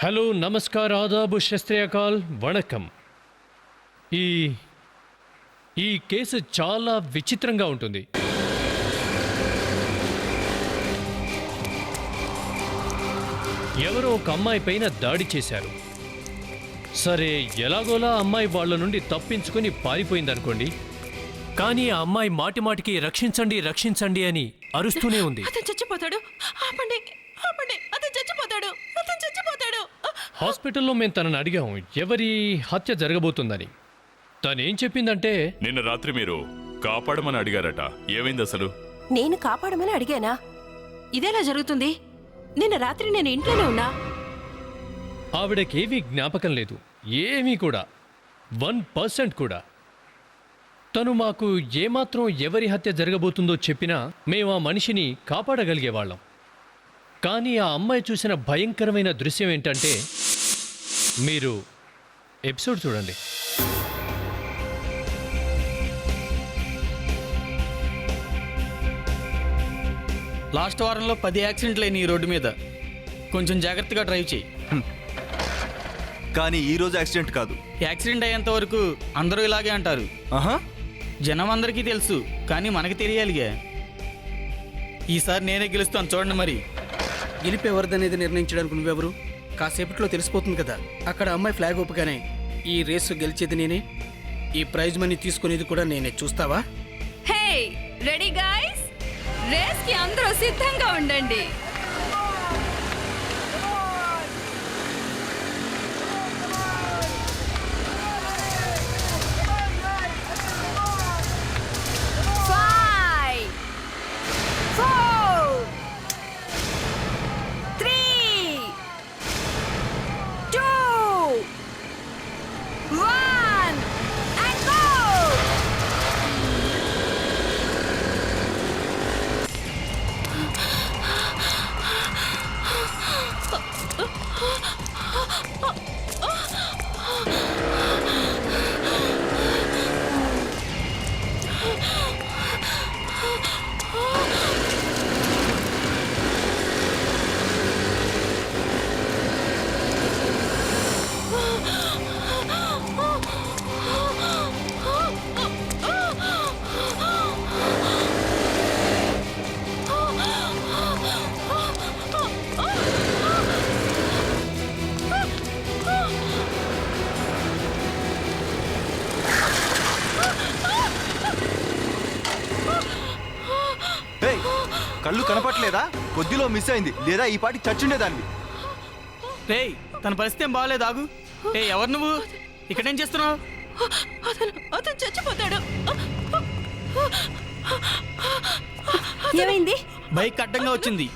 Hello namaskar ఆదాబు శస్త్రియకాల్ vanakkam. ఈ case చాలా విచిత్రంగా ఉంటుంది. ఎవరో ఒక అమ్మాయి పైన దాడి చేశారు. సరే, ఎలాగోలా అమ్మాయి వాళ్ళ నుండి తప్పించుకొని పారిపోయిందనుకోండి. కానీ ఆ అమ్మాయి మాటిమాటికి రక్షించండి రక్షించండి అని అరుస్తూనే ఉంది. అతను చచ్చిపోతాడు, ఆపండి ఆపండి, అతను చచ్చిపోతాడు, అతను చచ్చిపోతాడు. హాస్పిటల్లో మేము తనని అడిగాం ఎవరి హత్య జరగబోతుందని. తనేం చెప్పిందంటే, నిన్న రాత్రి మీరు కాపాడమని అడిగారట. ఏమైంది అసలు? నేను కాపాడమని అడిగానా? ఇదేలా జరుగుతుంది? నిన్న రాత్రి నేను ఇంట్లోనే ఉన్నా. ఆవిడకేమీ జ్ఞాపకం లేదు, ఏమీ కూడా, 1% కూడా. తను మాకు ఏమాత్రం ఎవరి హత్య జరగబోతుందో చెప్పినా మేము ఆ మనిషిని కాపాడగలిగేవాళ్ళం. కానీ ఆ అమ్మాయి చూసిన భయంకరమైన దృశ్యం ఏంటంటే, మీరు ఎపిసోడ్ చూడండి. లాస్ట్ వారంలో 10 యాక్సిడెంట్లు అయినాయి ఈ రోడ్డు మీద. కొంచెం జాగ్రత్తగా డ్రైవ్ చేయి. కానీ ఈ రోజు యాక్సిడెంట్ కాదు. యాక్సిడెంట్ అయ్యేంత వరకు అందరూ ఇలాగే అంటారు. జనం అందరికీ తెలుసు, కానీ మనకి తెలియాలిగా. ఈసారి నేనే గెలుస్తాను, చూడండి మరి. గెలిపి ఎవరిదనేది నిర్ణయించడానికి నువ్వెవరు? కాసేపట్లో తెలిసిపోతుంది కదా. అక్కడ అమ్మాయి ఫ్లాగ్ ఒప్పుగానే ఈ రేసు గెలిచేది నేనే, ఈ ప్రైజ్ మనీ తీసుకునేది కూడా నేనే. చూస్తావా? హే, రెడీ గైస్, రేస్ కి అందరూ సిద్ధంగా ఉండండి. కళ్ళు కనపట్లేదా? కొద్దిలో మిస్ అయింది, లేదా ఈ పాటి చచ్చుండేదాన్ని. రేయ్, తన పరిస్థితి ఏం బాగాలేదు, ఆగు. ఎవరు నువ్వు? ఇక్కడేం చేస్తున్నావు? అతను చచ్చిపోతాడు. ఏమైంది? బైక్ అడ్డంగా వచ్చింది,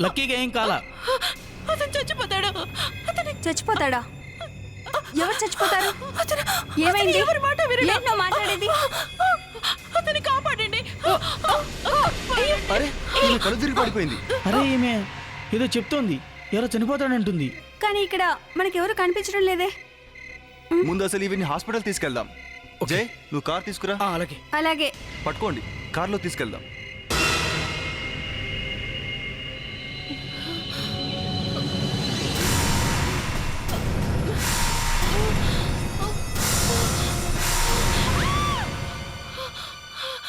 లక్కీగా ఏం కాలా. అతను చచ్చిపోతాడు. చచ్చిపోతాడా? ఎవరు చచ్చిపోతారు? ఏమైంది? ఎవరి మాట వినడు. ఏంటో మాట్లాడేది? అతన్ని కాపాడండి. అరే, ఈమె కళ్ళు తిరిగి పడిపోయింది. అరే, ఈమె ఏదో చెప్తోంది, ఎవరో చనిపోతాడంటుంది. కానీ ఇక్కడ మనకెవరు కనిపించడం లేదే. ముందు అసలు ఇవన్నీ హాస్పిటల్ తీసుకెళ్దాం. జై, నువ్వు కార్ తీసుకురా. అలాగే అలాగే. పట్టుకోండి, కార్లో తీసుకెళ్దాం.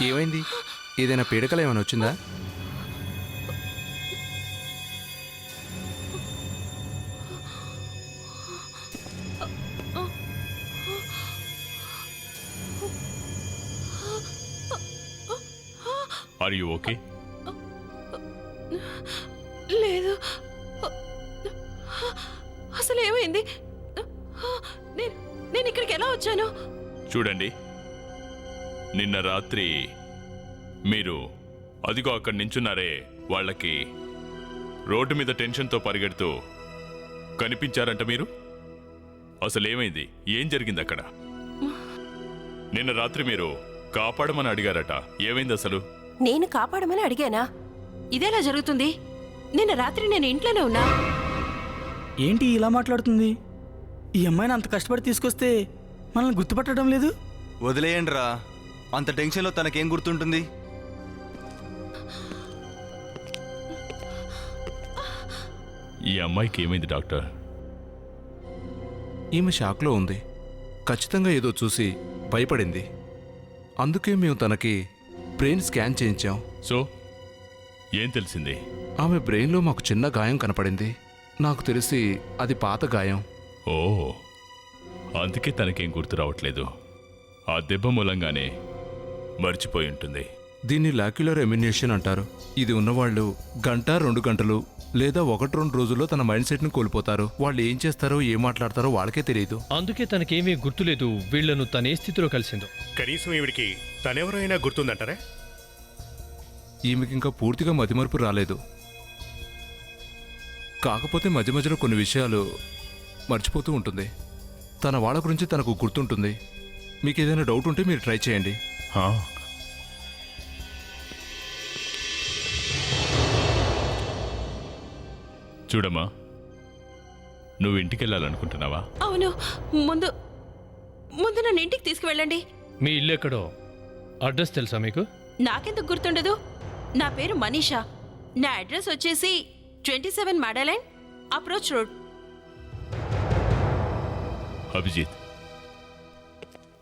ఏమైంది? ఏదైనా పీడకలు ఏమైనా వచ్చిందా? Are you okay? లేదు, అసలు ఏమైంది? నేను ఇక్కడికి ఎలా వచ్చాను? చూడండి, నిన్న రాత్రి మీరు అదిగో అక్కడ నించున్నారే, వాళ్ళకి రోడ్డు మీద టెన్షన్తో పరిగెడుతూ కనిపించారంట మీరు. అసలు ఏమైంది? ఏం జరిగింది అక్కడ? నిన్న రాత్రి మీరు కాపాడమని అడిగారట. ఏమైంది అసలు? నేను కాపాడమని అడిగానా? ఇదేలా జరుగుతుంది? నిన్న రాత్రి నేను ఇంట్లోనే ఉన్నా. ఏంటి ఇలా మాట్లాడుతుంది? ఈ అమ్మాయిని అంత కష్టపడి తీసుకొస్తే మనల్ని గుర్తుపట్టడం లేదు. వదిలేయండి రా, అంత టెన్షన్లో తనకేం గుర్తుంటుంది? ఈ అమ్మాయికి ఏమైంది డాక్టర్? ఈమె షాక్లో ఉంది. ఖచ్చితంగా ఏదో చూసి భయపడింది. అందుకే మేము తనకి బ్రెయిన్ స్కాన్ చేయించాం. సో ఏం తెలిసింది? ఆమె బ్రెయిన్లో మాకు చిన్న గాయం కనపడింది. నాకు తెలిసి అది పాత గాయం. ఓ, అందుకే తనకేం గుర్తు రావట్లేదు. ఆ దెబ్బ మూలంగానే మర్చిపోయి ఉంటుంది. దీన్ని లాక్యులర్ ఎమినేషన్ అంటారు. ఇది ఉన్నవాళ్ళు 1-2 గంటలు లేదా 1-2 రోజుల్లో తన మైండ్ సెట్ని కోల్పోతారు. వాళ్ళు ఏం చేస్తారో ఏం మాట్లాడతారో వాళ్ళకే తెలియదు. అందుకే తనకేమీ గుర్తులేదు వీళ్లను తనే స్థితిలో కలిసిందో. కనీసం ఈవిడికి తనెవరైనా గుర్తుందంటారా? ఈమెకింకా పూర్తిగా మతిమరుపు రాలేదు. కాకపోతే మధ్య మధ్యలో కొన్ని విషయాలు మర్చిపోతూ ఉంటుంది. తన వాళ్ళ గురించి తనకు గుర్తుంటుంది. మీకు ఏదైనా డౌట్ ఉంటే మీరు ట్రై చేయండి. హా, చూడమ్మా, నువ్వు ఇంటికి వెళ్ళాలనుకుంటున్నావా? అవును, ముందు ముందు నన్ను ఇంటికి తీసుకువెళ్ళండి. మీ ఇల్లు ఎక్కడో అడ్రస్ తెలుసా మీకు? నాకెందుకు గుర్తుండదు? నా పేరు మనీషా. నా అడ్రస్ వచ్చేసి 27 మాడలైన్ అప్రోచ్ రోడ్. అభిజిత్,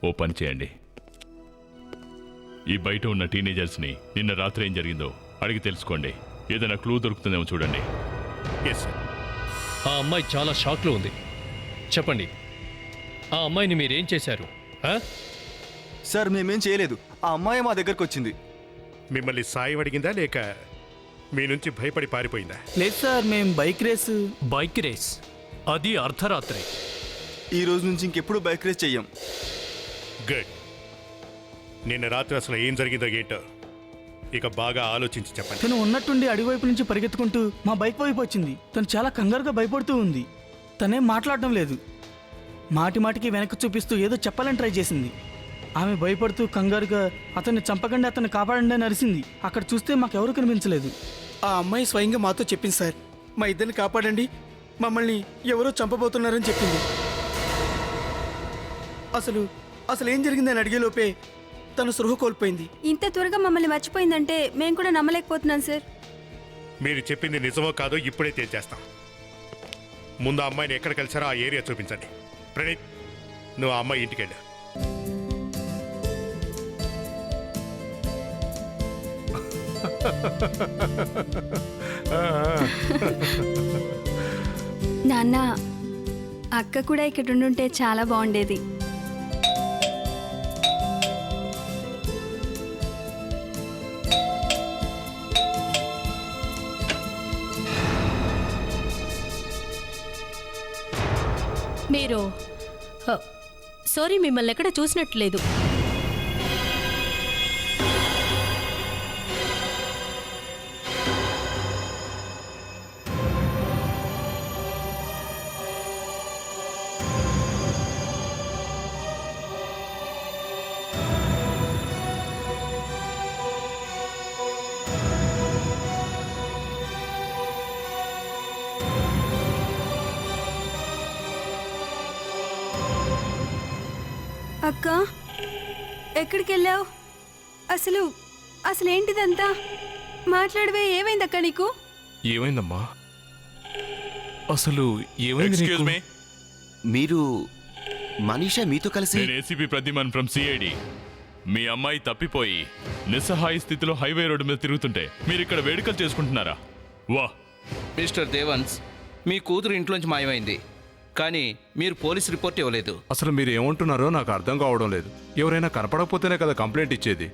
ఓ పని చేయండి. ఈ బయట ఉన్న టీనేజర్స్ని నిన్న రాత్రి ఏం జరిగిందో అడిగి తెలుసుకోండి. ఏదైనా క్లూ దొరుకుతుందేమో చూడండి. Yes sir. ఆ అమ్మాయి చాలా షాక్లో ఉంది. చెప్పండి, ఆ అమ్మాయిని మీరేం చేశారు? ఆ? సార్ మేమేం చేయలేదు. ఆ అమ్మాయి మా దగ్గరకు వచ్చింది. మిమ్మల్ని సాయం అడిగిందా లేక మీ నుంచి భయపడి పారిపోయిందా? లేదు సార్, మేము బైక్ రేసు. బైక్ రేస్, అది అర్ధరాత్రి. ఈ రోజు నుంచి ఇంకెప్పుడు బైక్ రేస్ చెయ్యం. గుడ్. నిన్న రాత్రి అసలు ఏం జరిగిందో ఏంటో ఇక బాగా ఆలోచించి చెప్పండి. తను ఉన్నట్టుండి అడివైపు నుంచి పరిగెత్తుకుంటూ మా బైక్ వైపు వచ్చింది. తను చాలా కంగారుగా భయపడుతూ ఉంది. తనేం మాట్లాడడం లేదు. మాటి మాటికి వెనక్కి చూపిస్తూ ఏదో చెప్పాలని ట్రై చేసింది. ఆమె భయపడుతూ కంగారుగా అతన్ని చంపకండి, అతన్ని కాపాడండి అని అరిసింది. అక్కడ చూస్తే మాకెవరూ కనిపించలేదు. ఆ అమ్మాయి స్వయంగా మాతో చెప్పింది సార్, మా ఇద్దరిని కాపాడండి, మమ్మల్ని ఎవరో చంపబోతున్నారని చెప్పింది. అసలు ఏం జరిగిందని అడిగేలోపే తను సృహ కోల్పోయింది. ఇంత త్వరగా మమ్మల్ని మర్చిపోయిందంటే మేము కూడా నమ్మలేకపోతున్నాం సార్. మీరు చెప్పింది నిజమో కాదో ఇప్పుడే తేల్చేస్తాం. ముందు ఆ అమ్మాయిని ఎక్కడ కలిసారో ఆ ఏరియా చూపించండి. ప్రణీత్, నువ్వు ఆ అమ్మాయి ఇంటికి వెళ్ళు. నాన్న, అక్క కూడా ఇక్కడ ఉండుంటే చాలా బాగుండేది. మీరు సారీ, మిమ్మల్ని ఎక్కడ చూసినట్లేదు. అక్క, ఎక్కడికి వెళ్ళావు? అసలు ఏంటిదంతా? మాట్లాడవే, ఏమైందక్క నీకు? ఏమైందమ్మా? అసలు ఏమైంది ఎక్స్క్యూజ్ మీ, మీరు మనీషా మీతో కలిసి? నేను ఏసీపీ ప్రద్యుమన్ ఫ్రమ్ సిఐడి. మీ అమ్మాయి తప్పిపోయి నిస్సహాయ స్థితిలో హైవే రోడ్డు మీద తిరుగుతుంటే మీరు ఇక్కడ వేడుకలు చేసుకుంటున్నారా? వా! మిస్టర్ దేవన్స్, మీ కూతురు ఇంట్లోంచి మాయమైంది, కానీ మీరు పోలీస్ రిపోర్ట్ ఇవ్వలేదు. అసలు మీరు ఏమంటున్నారో నాకు అర్థం కావడం లేదు. ఎవరైనా కనపడకపోతేనే కదా కంప్లైంట్ ఇచ్చేది.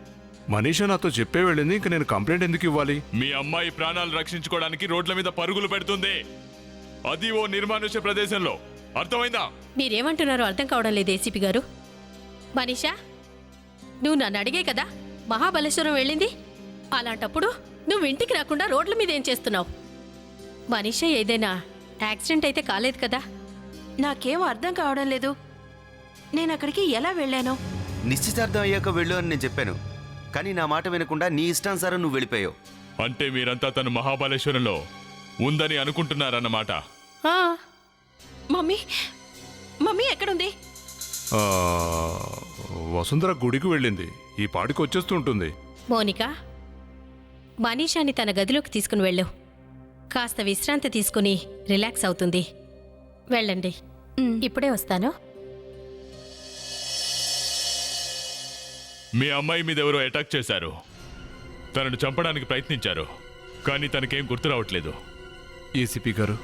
మనీషా నాతో చెప్పే వెళ్ళింది, ఇంక నేను కంప్లైంట్ ఎందుకు ఇవ్వాలి? మీ అమ్మాయి ప్రాణాలు రక్షించుకోవడానికి రోడ్ల మీద పరుగులు పెడుతుంది, అది ఓ నిర్మానుష్య ప్రదేశంలో. అర్థమైందా? మీరేమంటున్నారో అర్థం కావడం లేదు ఏసీపీ గారు. మనీషా, నువ్వు నన్ను అడిగే కదా మహాబలేశ్వరం వెళ్ళింది. అలాంటప్పుడు నువ్వు ఇంటికి రాకుండా రోడ్ల మీద ఏం చేస్తున్నావు? మనీషా ఏదైనా యాక్సిడెంట్ అయితే కాలేదు కదా? నాకేం అర్థం కావడం లేదు. నేను అక్కడికి ఎలా వెళ్ళాను? నిశ్చితార్థం అయ్యాక వెళ్ళు అని నేను చెప్పాను, కానీ నా మాట వినకుండా నీ ఇష్టానుసారం నువ్వు వెళ్ళిపోయావు. అంటే మీరంతా తను మహాబలేశ్వరంలో ఉందని అనుకుంటున్నారన్నమాట. మమ్మీ ఎక్కడుంది? వసుంధర గుడికి వెళ్ళింది. ఈ పాటికి వచ్చేస్తూ ఉంటుంది. మోనికా, మనీషాని తన గదిలోకి తీసుకుని వెళ్ళు. కాస్త విశ్రాంతి తీసుకుని రిలాక్స్ అవుతుంది. వెళ్ళండి. ఇప్పుడే వస్తాను. మీ అమ్మాయి మీద ఎవరో అటాక్ చేశారు. తనను చంపడానికి ప్రయత్నించారు, కానీ తనకేం గుర్తు రావట్లేదు. ఏసీపీ గారు,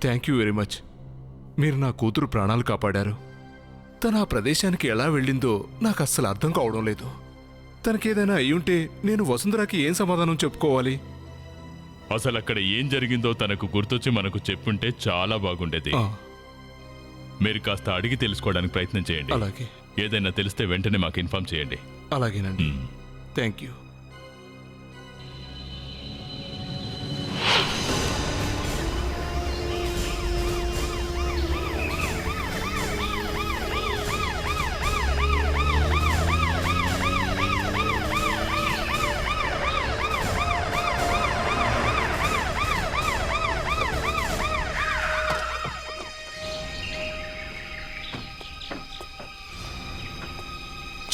థ్యాంక్ యూ వెరీ మచ్. మీరు నా కూతురు ప్రాణాలు కాపాడారు. తను ఆ ప్రదేశానికి ఎలా వెళ్ళిందో నాకు అస్సలు అర్థం కావడం లేదు. తనకేదైనా అయ్యుంటే నేను వసుంధరాకి ఏం సమాధానం చెప్పుకోవాలి? అసలు అక్కడ ఏం జరిగిందో తనకు గుర్తొచ్చి మనకు చెప్పుంటే చాలా బాగుండేది. మీరు కాస్త అడిగి తెలుసుకోవడానికి ప్రయత్నం చేయండి. అలాగే. ఏదైనా తెలిస్తే వెంటనే మాకు ఇన్ఫార్మ్ చేయండి. అలాగేనండి. Thank you.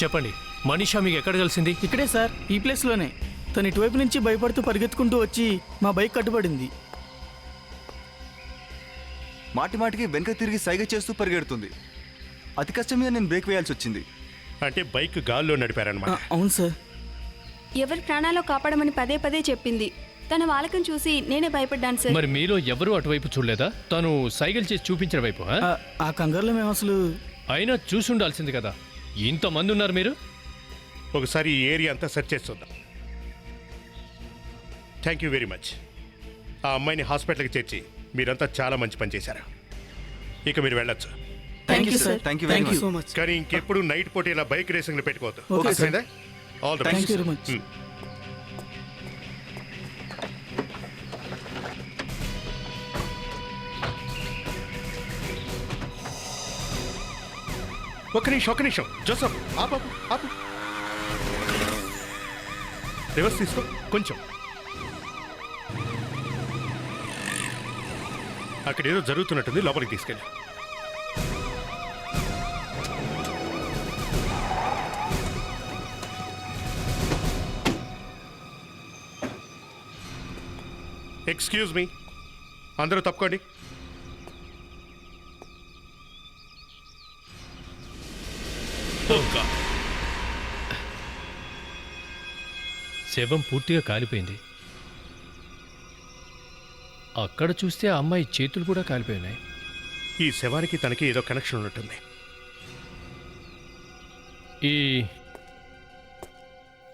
చెప్పండి, మనీషా మీకు ఎక్కడ కలిసింది? ఇక్కడే సార్, ఈ ప్లేస్లోనే. తను ఇటువైపు నుంచి భయపడుతూ పరిగెత్తుకుంటూ వచ్చి మా బైక్ కట్టుబడింది. మాటి మాటికి వెనక తిరిగి సైగ చేస్తూ పరిగెడుతుంది. అతి కష్టం మీద నేను బ్రేక్ వేయాల్సి వచ్చింది. అంటే బైక్ గాల్లో నడిపారనమాట. అవును సార్. ఎవరి ప్రాణాలు కాపాడమని పదే పదే చెప్పింది. తన వాళ్ళకం చూసి నేనే భయపడ్డాను సార్. మరి మీలో ఎవరు అటువైపు చూడలేదా? తను సైకిల్ చేసి చూపించిన వైపు? ఆ కంగారులో మేము అసలు... అయినా చూసి ఉండాల్సింది కదా. ఇంతమంది ఉన్నారు మీరు. ఒకసారి ఈ ఏరియా అంతా సెర్చ్ చేస్తుందాం. Thank you very much. ఆ అమ్మాయిని హాస్పిటల్కి చేర్చి మీరంతా చాలా మంచి పని చేశారు. ఇక మీరు వెళ్ళొచ్చు. Thank you sir. Thank you very much. కానీ ఇంకెప్పుడు నైట్ పూట ఇలా బైక్ రేసింగ్లు పెట్టుకోవద్దు. Okay sir. All the thank best. You very much. ఒక్క నిమిషం జోసఫ్, ఆపు ఆపు. రివర్స్ తీసుకో కొంచెం. అక్కడ ఏదో జరుగుతున్నట్టుంది, లోపలికి తీసుకెళ్ళి. ఎక్స్క్యూజ్ మీ, అందరూ తప్పుకోండి. శవం పూర్తిగా కాలిపోయింది. అక్కడ చూస్తే ఆ అమ్మాయి చేతులు కూడా కాలిపోయినాయి. ఈ శవానికి తనకి ఏదో కనెక్షన్ ఉన్నట్టుంది.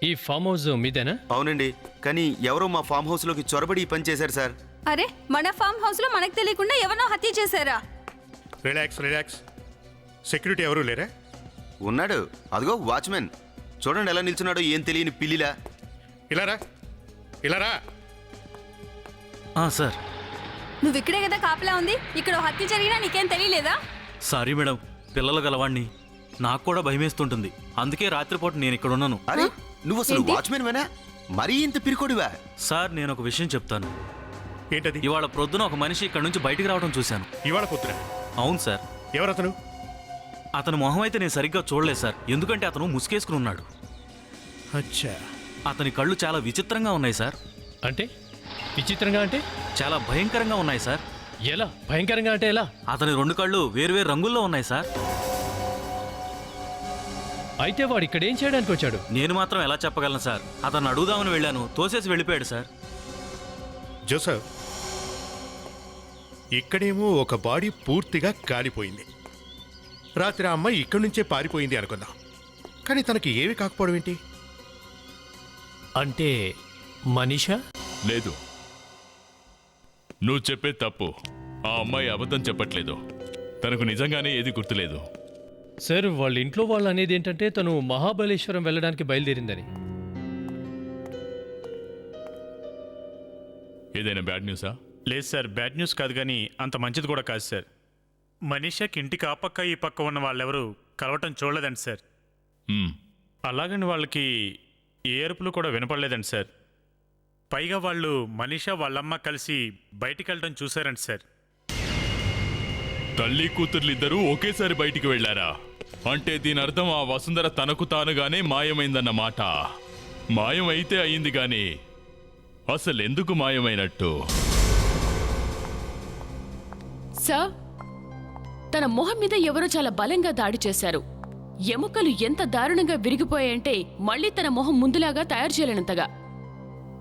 ఈ ఫామ్ హౌస్ మీదేనా? అవునండి, కానీ ఎవరో మా ఫామ్ హౌస్లోకి చొరబడి ఈ పని చేశారు సార్. అరే, మన ఫామ్ హౌస్ లో మనకు తెలియకుండా ఎవరినో హత్య చేశారా? రిలాక్స్. సెక్యూరిటీ ఎవరూ లేరా? ఉన్నాడు, అదిగో వాచ్మెన్. చూడండి ఎలా నిల్చున్నాడో, ఏం తెలియని పిల్లిలా. ఇలారా. సార్, నువ్వు ఇక్కడే కదా కాపలా ఉంది. ఇక్కడ హత్య జరిగినా నీకేం తెలియలేదా? సారీ మేడం, పిల్లలు గలవాణ్ణి. నాకు కూడా భయమేస్తుంటుంది. అందుకే రాత్రిపూట నేను ఇక్కడ ఉన్నాను. అరే, నువ్వు అసలు వాచ్మెన్ వేనా? మరీ ఇంత పిరికోడివా? సార్, నేను ఒక విషయం చెప్తాను. ఏంటది? ఇవాళ ప్రొద్దున ఒక మనిషి ఇక్కడ నుంచి బయటికి రావడం చూశాను. ఇవాళ పొద్దున? అవును సార్. ఎవరతను? అతని మొహం అయితే నేను సరిగ్గా చూడలేదు సార్, ఎందుకంటే అతను ముసుగేసుకుని ఉన్నాడు. అచ్చా. అతని కళ్ళు చాలా విచిత్రంగా ఉన్నాయి సార్. అంటే విచిత్రంగా అంటే? చాలా భయంకరంగా ఉన్నాయి సార్. ఎలా భయంకరంగా అంటే ఎలా? అతని రెండు కళ్ళు వేరువేరు రంగుల్లో ఉన్నాయి సార్. అయితే వాడు ఇక్కడ ఏం చేయడానికి వచ్చాడు? నేను మాత్రం ఎలా చెప్పగలను సార్. అతను అడుగుదామని వెళ్ళాను, తోసేసి వెళ్ళిపోయాడు సార్. జోసఫ్, ఇక్కడేమో ఒక బాడీ పూర్తిగా కాలిపోయింది. రాత్రి ఆ అమ్మాయి ఇక్కడి నుంచే పారిపోయింది అనుకుందాం. కానీ తనకి ఏవి కాకపోవడం ఏంటి? అంటే మనీషా? లేదు, నువ్వు చెప్పే తప్పు. ఆ అమ్మాయి అబద్ధం చెప్పట్లేదు. తనకు నిజంగానే ఏది గుర్తులేదు. సార్, వాళ్ళ ఇంట్లో వాళ్ళు అనేది ఏంటంటే తను మహాబలేశ్వరం వెళ్ళడానికి బయలుదేరిందని. ఏదైనా బ్యాడ్ న్యూసా? లేదు సార్, బ్యాడ్ న్యూస్ కాదు, కానీ అంత మంచిది కూడా కాదు సార్. మనీషాకి ఇంటికి ఆ పక్క ఈ పక్క ఉన్న వాళ్ళెవరూ కలవటం చూడలేదండి సార్. అలాగని వాళ్ళకి ఏ అరుపులు కూడా వినపడలేదండి సార్. పైగా వాళ్ళు మనీషా వాళ్ళమ్మ కలిసి బయటికి వెళ్ళడం చూశారండి సార్. తల్లి కూతుర్లిద్దరూ ఒకేసారి బయటికి వెళ్లారా? అంటే దీని అర్థం ఆ వసుంధర తనకు తానుగానే మాయమైందన్నమాట. మాయమైతే అయింది గాని అసలెందుకు మాయమైనట్టు? సార్, తన మొహం మీద ఎవరో చాలా బలంగా దాడి చేశారు. ఎముకలు ఎంత దారుణంగా విరిగిపోయాయంటే మళ్ళీ తన మొహం ముందులాగా తయారు చేయలేనంతగా.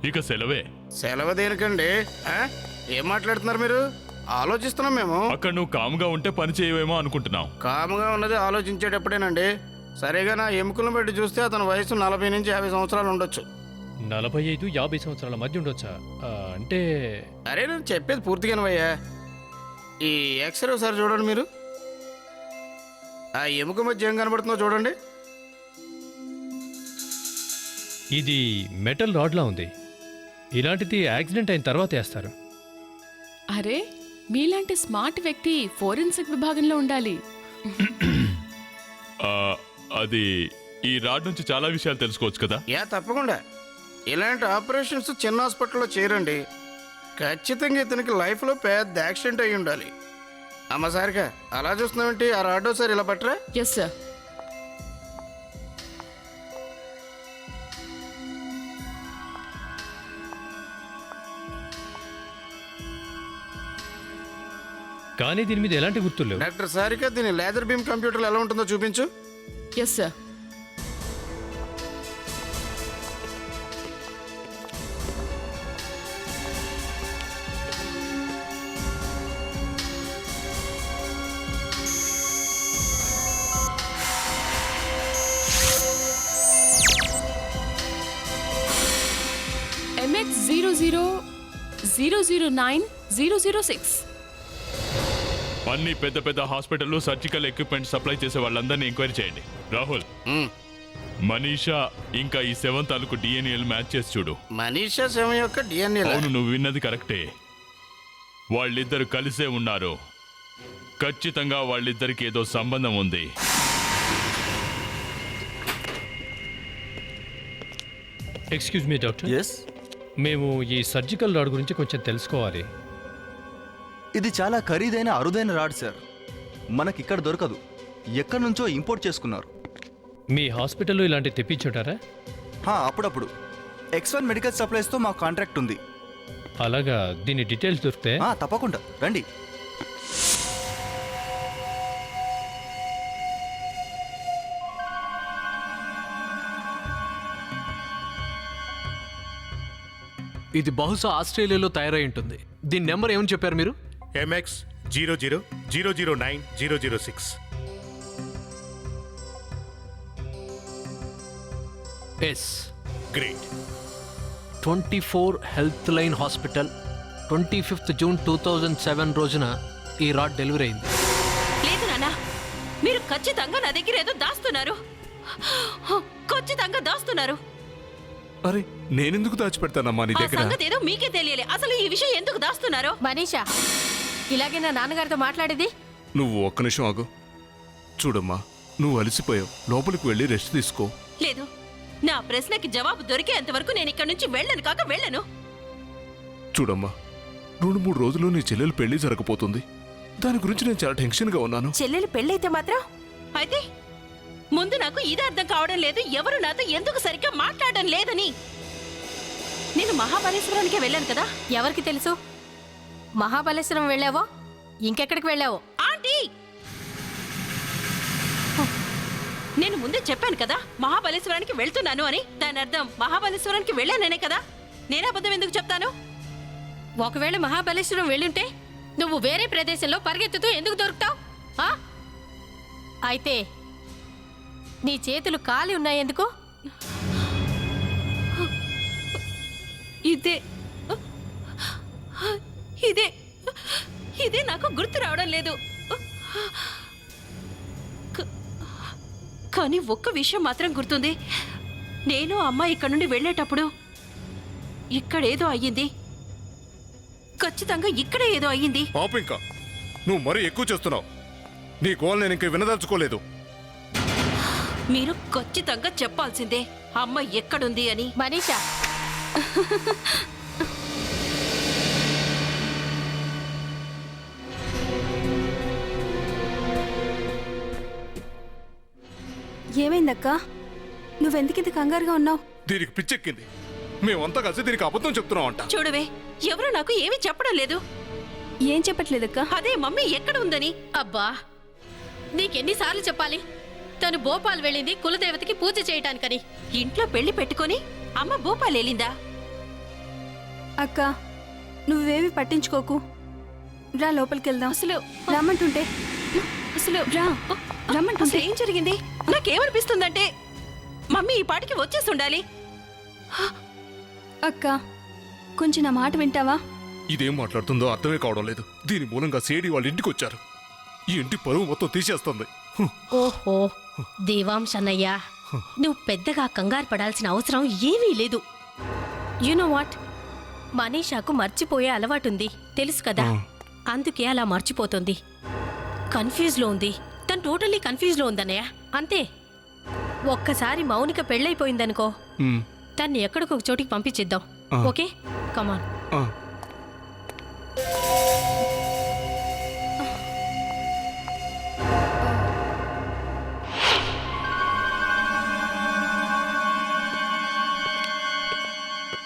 ఇక సెలవే. సెలవు దేనికండి? ఏం మాట్లాడుతున్నారు మీరు? ఆలోచిస్తున్నాం మేము. అక్కడ నువ్వు కాముగా ఉంటే పని చేయవేమో అనుకుంటున్నావు. కాముగా ఉన్నది ఆలోచించేటప్పుడేనండి. సరిగా నా ఎముకలను బట్టి చూస్తే అతని వయసు 40 నుంచి 50 సంవత్సరాలు ఉండొచ్చు. 45-50 సంవత్సరాల మధ్య ఉండొచ్చా? అంటే అరే నేను చెప్పేది పూర్తిగానవయ్యా. ఈ ఎక్స్రే ఒకసారి చూడండి మీరు. ఆ ఎముక మధ్య ఏం కనబడుతుందో చూడండి. ఇది మెటల్ రాడ్లా ఉంది. ఇలాంటిది యాక్సిడెంట్ అయిన తర్వాత వేస్తారు. అరే మీలాంటి స్మార్ట్ వ్యక్తి ఫోరెన్సిక్ విభాగంలో ఉండాలి. అది ఈ రాడ్ నుంచి చాలా విషయాలు తెలుసుకోవచ్చు కదా. యా తప్పకుండా. ఇలాంటి ఆపరేషన్స్ చిన్న హాస్పిటల్లో చేయరండి. ఖచ్చితంగా ఇతనికి లైఫ్లో పెద్ద యాక్సిడెంట్ అయి ఉండాలి. అమ్మ సారిగా అలా చూస్తున్నామేంటి? ఆ రాడ్ ఒకసారి ఇలా పట్టరా. Yes sir. కానీ దీని మీద ఎలాంటి గుర్తులు లేవు. డాక్టర్ సారిక దీని లేజర్ బీమ్ కంప్యూటర్లో ఎలా ఉంటుందో చూపించు. Yes sir. MX00009006. అన్ని పెద్ద పెద్ద హాస్పిటల్లో సర్జికల్ ఎక్విప్మెంట్ సప్లై చేసే వాళ్ళందరినీ ఎంక్వైరీ చేయండి. రాహుల్, మనీషా ఇంకా ఈ 7 తాలూకు డిఎన్ఏలు మ్యాచ్ చేసి చూడు. మనీషా 7 యొక్క డిఎన్ఏ? అవును, నువ్వు విన్నది కరెక్టే. వాళ్ళిద్దరు కలిసే ఉన్నారు. ఖచ్చితంగా వాళ్ళిద్దరికి ఏదో సంబంధం ఉంది. Excuse me doctor. ఎస్, మేము ఈ సర్జికల్ రాడ్ గురించి కొంచెం తెలుసుకోవాలి. ఇది చాలా ఖరీదైన అరుదైన రాడ్ సార్. మనకిక్కడ దొరకదు. ఎక్కడి నుంచో ఇంపోర్ట్ చేసుకున్నారు. మీ హాస్పిటల్లో ఇలాంటి తెప్పించుంటారా? అప్పుడప్పుడు. X1 మెడికల్ సప్లైస్తో మా కాంట్రాక్ట్ ఉంది. అలాగా, దీని డీటెయిల్స్ దొరికితే తప్పకుండా రండి. ఇది బహుశా ఆస్ట్రేలియాలో తయారై ఉంటుంది. దీని నెంబర్ ఏమని చెప్పారు మీరు? MX00009006. Yes. Great. 24 health line hospital 25th June 2007 రోజున ఈ రాడ్ డెలివరీ అయింది. లేదు నాన్న, మీరు ఖచ్చితంగా నా దగ్గర ఏదో దాస్తున్నారు. ఖచ్చితంగా దాస్తున్నారు. అరే నేనెందుకు దాచిపెడతానమ్మా నీ దగ్గర? సంగతి ఏదో మీకే తెలియలే. అసలు ఈ విషయం ఎందుకు దాస్తున్నారు? మనీషా, ఇలాగే నా నాన్నగారితో మాట్లాడేది. నువ్వు ఒక్క నిమిషం ఆగు. చూడమ్మా, నువ్వు అలసిపోయావు. లోపలికి వెళ్ళి రెస్ట్ తీసుకో. లేదు, నా ప్రశ్నకి జవాబు దొరికేంత వరకు నేను ఇక్కడి నుంచి వెళ్ళను కాక వెళ్ళను. చూడమ్మా, 2-3 రోజుల్లో నీ చెల్లెలు పెళ్లి జరగబోతుంది. దాని గురించి నేను చాలా టెన్షన్గా ఉన్నాను. చెల్లెలు పెళ్ళైతే మాత్రం అయితే ముందు నాకు ఇది అర్థం కావడం లేదు. ఎవరు నాతో ఎందుకు సరిగ్గా మాట్లాడడం లేదని. నేను మహాబలేశ్వరానికి వెళ్ళాను కదా. ఎవరికి తెలుసు మహాబలేశ్వరం వెళ్ళావో ఇంకెక్కడికి వెళ్ళావో? ఆంటీ, నేను ముందే చెప్పాను కదా మహాబలేశ్వరానికి వెళ్తున్నాను అని. దాని అర్థం మహాబలేశ్వరానికి వెళ్ళాననే కదా. నేను అబద్ధం ఎందుకు చెప్తాను? ఒకవేళ మహాబలేశ్వరం వెళ్ళుంటే నువ్వు వేరే ప్రదేశంలో పరిగెత్తుతూ ఎందుకు దొరుకుతావు? అయితే నీ చేతులు కాలి ఉన్నాయెందుకు? ఇదే ఇదే ఇదే నాకు గుర్తు రావడం లేదు. కానీ ఒక్క విషయం మాత్రం గుర్తుంది. నేను అమ్మ ఇక్కడ నుండి వెళ్ళేటప్పుడు ఇక్కడేదో అయ్యింది. ఖచ్చితంగా ఇక్కడే ఏదో అయ్యింది. పాపం, ఇంకా నువ్వు మరీ ఎక్కువ చేస్తున్నావు. నీ గోల్ నేను ఇంకా వినదలుచుకోలేదు. మీరు ఖచ్చితంగా చెప్పాల్సిందే అమ్మ ఎక్కడుంది అని. మనీషా, ఏమైందక్క? నువ్వెందుకింత కంగారుగా ఉన్నావు? దీనికి పిచ్చెక్కింది. మేమంతా కలిసి దీనికి అబద్ధం చెప్తున్నాం అంట. చూడవే, ఎవరు నాకు ఏమీ చెప్పడం లేదు. ఏం చెప్పట్లేదక్క? అదే మమ్మీ ఎక్కడ ఉందని. అబ్బా, నీకెన్నిసార్లు చెప్పాలి? తను భోపాల్ వెళ్ళింది కులదేవతకి పూజ చేయటానికని. ఇంట్లో పెళ్లి పెట్టుకొని అమ్మ భోపాల్ వెళ్ళిందా? అక్క నువ్వేమి పట్టించుకోకు. రా లోపలికి వెళ్దాం. అసలు రమ్మంటుంటే అసలు రమ్మంటుంటే ఏం జరిగింది? నాకేమనిపిస్తుందంటే మమ్మీ ఈ పాటికి వచ్చేసి ఉండాలి. అక్క కొంచెం నా మాట వింటావా? ఇదేం మాట్లాడుతుందో అర్థమే కావడం లేదు. దీని మూలంగా సేడి వాళ్ళ ఇంటికి వచ్చారు. ఈ ఇంటి పరువు మొత్తం తీసేస్తుంది. ఓహో దేవాంశ్ అన్నయ్య, నువ్వు పెద్దగా కంగారు పడాల్సిన అవసరం ఏమీ లేదు. యు నో వాట్, మనీషాకు మర్చిపోయే అలవాటుంది తెలుసు కదా, అందుకే అలా మర్చిపోతుంది. కన్ఫ్యూజ్లో ఉంది, తను టోటల్లీ కన్ఫ్యూజ్లో ఉందన్నయ్య, అంతే. ఒక్కసారి మౌనిక పెళ్ళైపోయిందనుకో, తన్ని ఎక్కడికో ఒక చోటికి పంపించేద్దాం. Okay come on.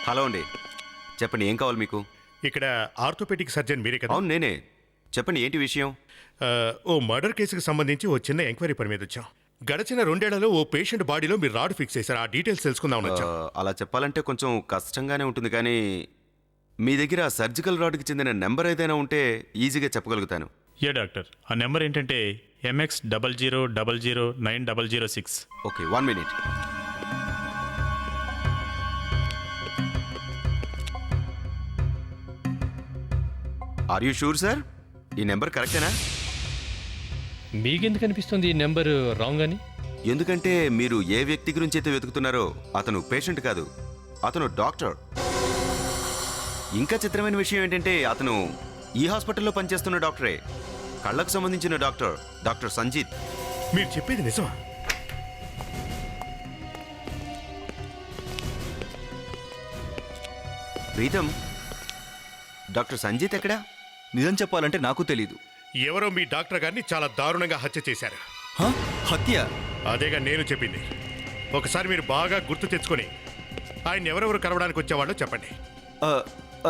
హలో అండి, చెప్పండి ఏం కావాలి మీకు? ఇక్కడ ఆర్థోపెడిక్ సర్జన్ మీరే కదా? అవును నేనే. చెప్పండి ఏంటి విషయం? ఓ మర్డర్ కేసుకు సంబంధించి ఓ చిన్న ఎంక్వైరీ పని మీద వచ్చాం. గడిచిన 2 ఏళ్లలో ఓ పేషెంట్ బాడీలో మీరు రాడ్ ఫిక్స్ చేశారు. ఆ డీటెయిల్స్ తెలుసుకుందాం వచ్చాం. అలా చెప్పాలంటే కొంచెం కష్టంగానే ఉంటుంది, కానీ మీ దగ్గర సర్జికల్ రాడ్కి చెందిన నెంబర్ ఏదైనా ఉంటే ఈజీగా చెప్పగలుగుతాను. ఏ డాక్టర్, ఆ నెంబర్ ఏంటంటే MX000906. Okay 1 minute. Are you sure sir? ఈ నెంబర్ కరెక్టేనా? మీకెందుకు అనిపిస్తుంది ఈ నెంబర్ రాంగ్ అని? ఎందుకంటే మీరు ఏ వ్యక్తి గురించి అయితే వెతుకుతున్నారో అతను పేషెంట్ కాదు, అతను డాక్టర్. ఇంకా చిత్రమైన విషయం ఏంటంటే అతను ఈ హాస్పిటల్లో పనిచేస్తున్న డాక్టరే, కళ్ళకు సంబంధించిన డాక్టర్, డాక్టర్ సంజీత్. మీరు చెప్పేది నిజమా? ప్రీతం, డాక్టర్ సంజీత్ ఎక్కడా? నిజం చెప్పాలంటే నాకు తెలీదు. ఎవరో మీ డాక్టర్ గారిని చాలా దారుణంగా హత్య చేశారు. హత్య? అదేగా నేను చెప్పింది. ఒకసారి మీరు బాగా గుర్తు తెచ్చుకొని ఆయన ఎవరెవరు కలవడానికి వచ్చేవాళ్ళో చెప్పండి.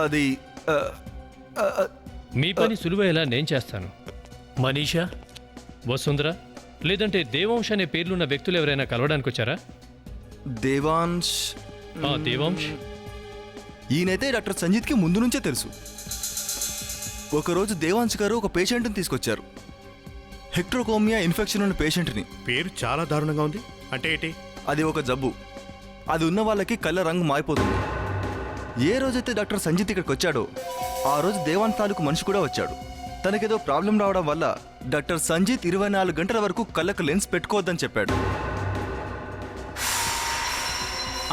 అది మీ పని సులువయ్యేలా నేను చేస్తాను. మనీషా, వసుంధర లేదంటే దేవాంశ్ అనే పేర్లున్న వ్యక్తులు ఎవరైనా కలవడానికి వచ్చారా? దేవాంశ్. దేవాంశ్ ఈయనైతే డాక్టర్ సంజీత్కి ముందు నుంచే తెలుసు. ఒకరోజు దేవాంశ్ గారు ఒక పేషెంట్ని తీసుకొచ్చారు, హెక్ట్రోకోమియా ఇన్ఫెక్షన్ ఉన్న పేషెంట్ని. పేరు చాలా దారుణంగా ఉంది. అంటే ఏంటి? అది ఒక జబ్బు. అది ఉన్న వాళ్ళకి కళ్ళ రంగు మారిపోతుంది. ఏ రోజైతే డాక్టర్ సంజీత్ ఇక్కడికి వచ్చాడో ఆ రోజు దేవాంశ్ తాలూకు మనిషి కూడా వచ్చాడు. తనకేదో ప్రాబ్లం రావడం వల్ల డాక్టర్ సంజీత్ 24 గంటల వరకు కళ్ళకు లెన్స్ పెట్టుకోవద్దని చెప్పాడు.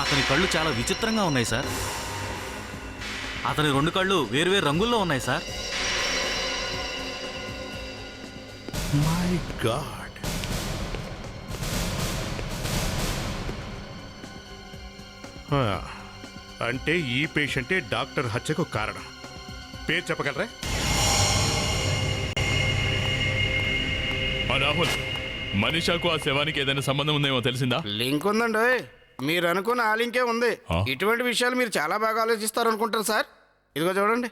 అతని కళ్ళు చాలా విచిత్రంగా ఉన్నాయి సార్. అతని 2 కళ్ళు వేరువేరు రంగుల్లో ఉన్నాయి సార్. My God. అంటే ఈ పేషెంటే డాక్టర్ హత్యకు కారణం. పేరు చెప్పగలరా? రాహుల్, మనీషాకు ఆ శవానికి ఏదైనా సంబంధం ఉందేమో తెలిసిందా? లింక్ ఉందండి. మీరు అనుకున్న ఆ లింకే ఉంది. ఇటువంటి విషయాలు మీరు చాలా బాగా ఆలోచిస్తారు అనుకుంటారు సార్. ఇదిగో చూడండి.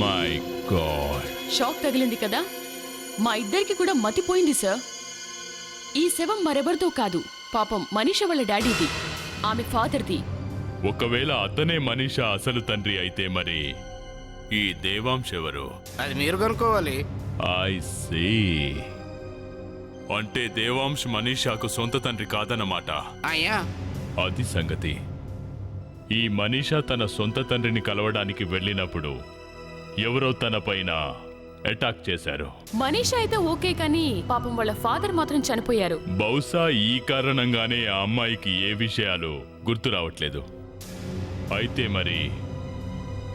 My God. షాక్ తగిలింది కదా, మా ఇద్దరికి కూడా మతిపోయింది సార్. ఈ శవం మరెవరితో కాదు, పాపం మనీషా వాళ్ళ డాడీది, ఆమె ఫాదర్ది. ఒకవేళ అతనే మనీషా అసలు తండ్రి అయితే మరి ఈ దేవాంశ్ ఎవరు? అది మీరు కనుక్కోవాలి. I see. అంటే దేవాంశ్ మనీషాకు సొంత తండ్రి కాదన్నమాట. అయ్యా, అది సంగతి. ఈ మనీషా తన సొంత తండ్రిని కలవడానికి వెళ్ళినప్పుడు ఎవరో తన పైన అటాక్ చేశారు. మనీషా అయితే ఓకే, కానీ పాపం వాళ్ళ ఫాదర్ మాత్రం చనిపోయారు. బహుశా ఈ కారణంగానే ఆ అమ్మాయికి ఏ విషయాలు గుర్తు రావట్లేదు. అయితే మరి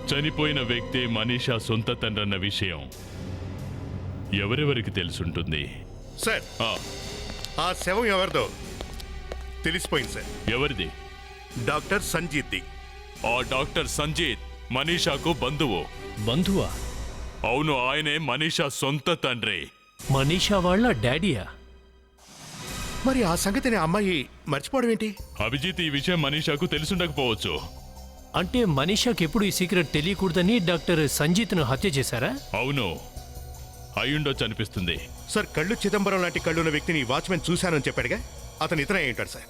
చనిపోయిన వ్యక్తే మనీషా సొంత తండ్రన్న విషయం ఎవరెవరికి తెలుసుంటుంది? సార్, ఆ శవం ఎవరిదో తెలిసిపోయింది సార్. ఎవరిది? డాక్టర్ సంజీత్ది. ఆ డాక్టర్ సంజీత్ మనీషాకు బంధువు. బంధువా? అవును, ఆయనే మనీషా సొంత తండ్రి. మనీషా వాళ్ళ డాడీయా? మరి ఆ సంగతిని అమ్మాయి మర్చిపోవడం ఏంటి? అభిజిత్, ఈ విషయం మనీషాకు తెలుసుండకపోవచ్చు. అంటే మనీషాకి ఎప్పుడు ఈ సీక్రెట్ తెలియకూడదని డాక్టర్ సంజీత్ను హత్య చేశారా? అవును, అయ్యుండొచ్చు అనిపిస్తుంది. సార్, కళ్ళు చిదంబరం లాంటి కళ్ళున్న వ్యక్తిని వాచ్మెన్ చూశానని చెప్పాడుగా, అతను ఇతనే ఉంటాడు సార్.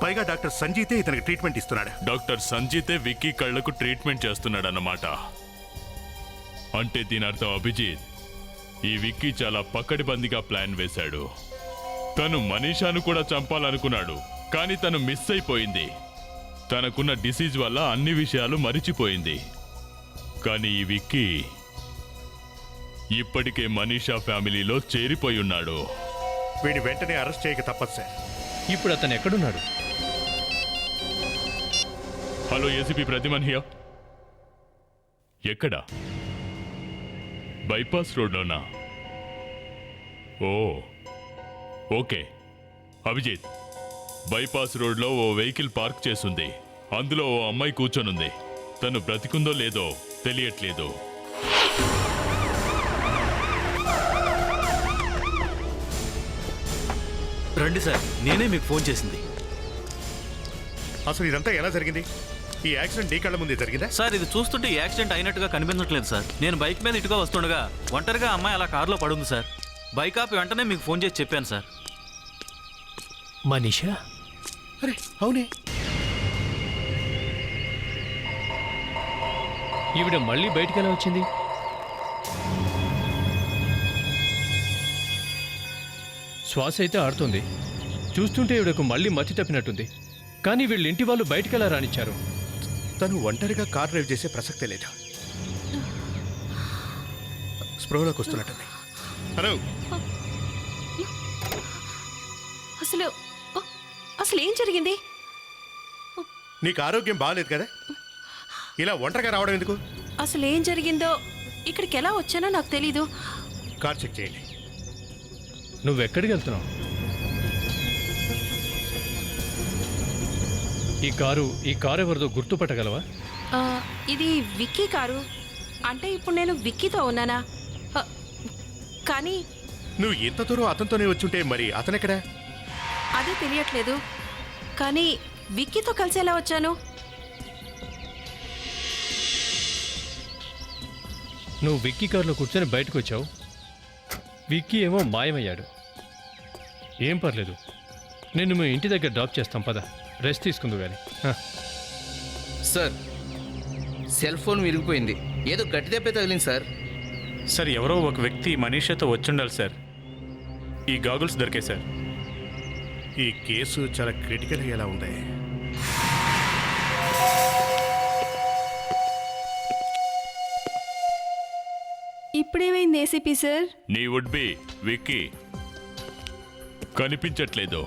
పైగా డాక్టర్ సంజీతే ఇతనికి ట్రీట్మెంట్ ఇస్తున్నాడు. డాక్టర్ సంజీతే విక్కీ కళ్ళకు ట్రీట్మెంట్ చేస్తున్నాడన్నమాట. అంటే దీని అర్థం అభిజిత్, ఈ విక్కీ చాలా పకడ్బందీగా ప్లాన్ వేశాడు. తను మనీషాను కూడా చంపాలనుకున్నాడు, కానీ తను మిస్ అయిపోయింది. తనకున్న డిసీజ్ వల్ల అన్ని విషయాలు మరిచిపోయింది. కానీ ఈ విక్కీ ఇప్పటికే మనీషా ఫ్యామిలీలో చేరిపోయి ఉన్నాడు. వీడి వెంటనే అరెస్ట్ చేయక తప్పదు సార్. ఇప్పుడు అతను ఎక్కడున్నాడు? Hello ACP Pradyuman here. ఎక్కడ? బైపాస్ రోడ్లోనా? Oh okay. అభిజిత్, బైపాస్ రోడ్లో ఓ వెహికల్ పార్క్ చేసుంది. అందులో ఓ అమ్మాయి కూర్చొనుంది. తను బ్రతికుందో లేదో తెలియట్లేదు. రండి సార్, నేనే మీకు ఫోన్ చేసింది. అసలు ఇదంతా ఎలా జరిగింది? ఈ యాక్సిడెంట్ నీ కళ్ళ ముందే జరిగిందా? సార్, ఇది చూస్తుంటే యాక్సిడెంట్ అయినట్టుగా కనిపించట్లేదు సార్. నేను బైక్ మీద ఇటుగా వస్తుండగా ఒంటరిగా అమ్మాయి అలా కారులో పడుంది సార్. బైక్ ఆపి వెంటనే మీకు ఫోన్ చేసి చెప్పాను సార్. మనీషా? అరే అవునే, ఈవిడ మళ్ళీ బయటికి ఎలా వచ్చింది? శ్వాస అయితే ఆడుతుంది. చూస్తుంటే ఈవిడకు మళ్ళీ మతి తప్పినట్టుంది. కానీ వీళ్ళ ఇంటి వాళ్ళు బయటికి ఎలా రానిచ్చారు? తను ఒంటరిగా కార్ డ్రైవ్ చేసే ప్రసక్తే లేదు. స్ప్రోలోకి వస్తున్నట్టుంది. హలో, అసలు ఏం జరిగింది? నీకు ఆరోగ్యం బాగాలేదు కదా, ఇలా ఒంటరిగా రావడం ఎందుకు? అసలు ఏం జరిగిందో, ఇక్కడికి ఎలా వచ్చానో నాకు తెలీదు. కార్ చెక్ చేయండి. నువ్వెక్కడికి వెళ్తున్నావు? ఈ కారు ఎవరిదో గుర్తుపట్టగలవా? ఇది విక్కీ కారు. అంటే ఇప్పుడు నేను విక్కీతో ఉన్నానా? కానీ నువ్వు ఎంత దూరం అతనితోనే వచ్చుంటే మరి అతనెక్కడా? అదే తెలియట్లేదు. కానీ విక్కీతో కలిసి ఎలా వచ్చాను? నువ్వు విక్కీ కారులో కూర్చొని బయటకు వచ్చావు. విక్కీ ఏమో మాయమయ్యాడు. ఏం పర్లేదు, నేను మీ ఇంటి దగ్గర డ్రాప్ చేస్తాం. పద, రెస్ట్ తీసుకుందు కానీ. సార్, సెల్ ఫోన్ విరిగిపోయింది. ఏదో గట్టి దెబ్బే తగిలింది సార్. సార్, ఎవరో ఒక వ్యక్తి మనీషాతో వచ్చుండాలి సార్. ఈ గాగుల్స్ దొరికాయి సార్. ఈ కేసు చాలా క్రిటికల్గా ఎలా ఉంది? ఇప్పుడేమైంది ఏసీపీ సార్? నీ వుడ్ బి విక్కీ కనిపించట్లేదు.